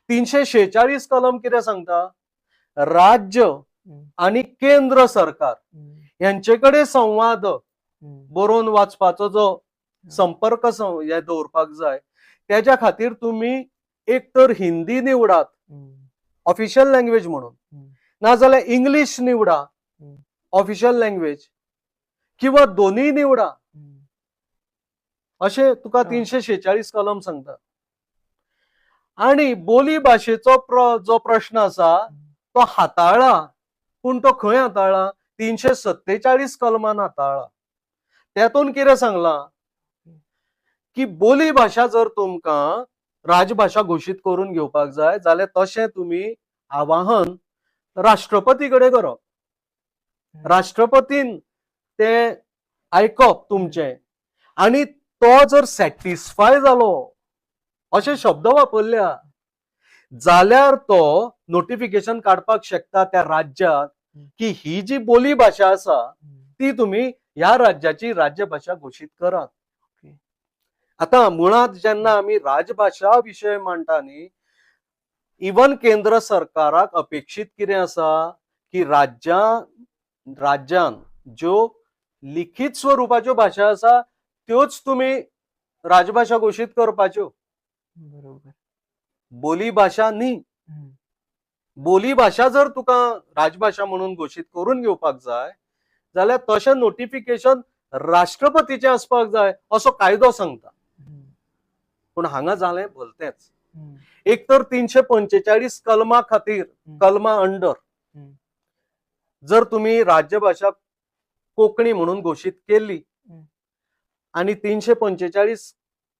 346 कलम किती सांगता, राज्य आणि केंद्र सरकार यांचेकडे संवाद बरोवन वाचपाचो जो संपर्क दवरपाक जाय, त्याच्या खातीर तुम्ही एक तर हिंदी निवडात ऑफिशियल लँग्वेज म्हणून, नाजाल्यार इंग्लिश निवडा ऑफिशियल लँग्वेज, किंवा दोन्ही निवडा, अशें तुका 346 कलम सांगता. आणि बोली भाषेचो जो प्रश्न आसा तो हाताळ्ळा, पूण तो खंय हाताळ्ळा, 347 कलमान हाताळ्ळा. त्यातून कितें सांगला की बोली भाषा जर तुमकां राजभाषा घोषित करून घेवपाक जाय जाल्यार तशें तुम्ही आवाहन राष्ट्रपती कडेन करप. राष्ट्रपतीन ते आयकप तुमचे, आणि तो जर सॅटिस्फाय जालो अशे शब्द वापरल्या जाल्यार तो नोटिफिकेशन काढपाक शकता त्या राज्यात की ही जी बोली भाषा आसा ती तुम्ही ह्या राज्याची राज्यभाषा घोषित करात. आता मुळात जेन्ना आम्ही राजभाषा विषय मांडटा न्ही, इवन केंद्र सरकाराक अपेक्षित कितें आसा की राज्यान ज्यो लिखित स्वरूपाच्यो भाषा आसा त्योच तुम्ही राजभाषा घोषित करपाच्यो. बरोबर. बोली भाषा न्ही. बोली भाषा जर तुका राजभाषा म्हणून घोषित करून घेवपाक जाय जाल्यार तशें नोटिफिकेशन राष्ट्रपतीचे आसपाक जाय असो कायदो सांगता. पण हांगा जालें भलतेंच. एक तर 345 कलमा खातीर, कलमा अंडर जर तुम्ही राज्यभाषा कोंकणी म्हणून घोषित केली, आणि 345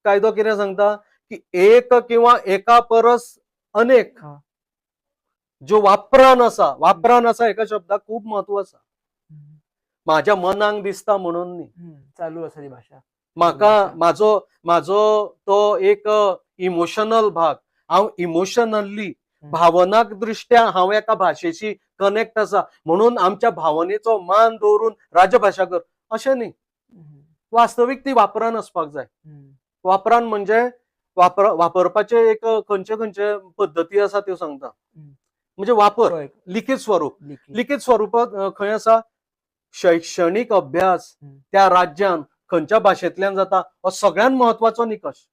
कायदो कितें सांगता की एक किंवा एका परस अनेक जो वापरान आसा एका शब्दाक खूप महत्व आसा. माझ्या मनाक दिसता म्हणून न्ही, चालू आसा ती भाषा. म्हाका माझो तो एक इमोशनल भाग, हांव इमोशनली भावनाक दृष्ट्या हांव एका भाशेशी कनेक्ट आसा म्हणून आमच्या भावनेचो मान दवरून राजभाषा कर अशें न्ही. वास्तविक ती वापरान आसपाक जाय. वापरान म्हणजे वापरपाचे एक खंयचे पद्दती आसा त्यो सांगता. म्हणजे वापर लिखित स्वरूपात खंय आसा, शैक्षणिक अभ्यास त्या राज्यान खंयच्या भाशेंतल्यान जाता हो सगळ्यात महत्वाचो निकष.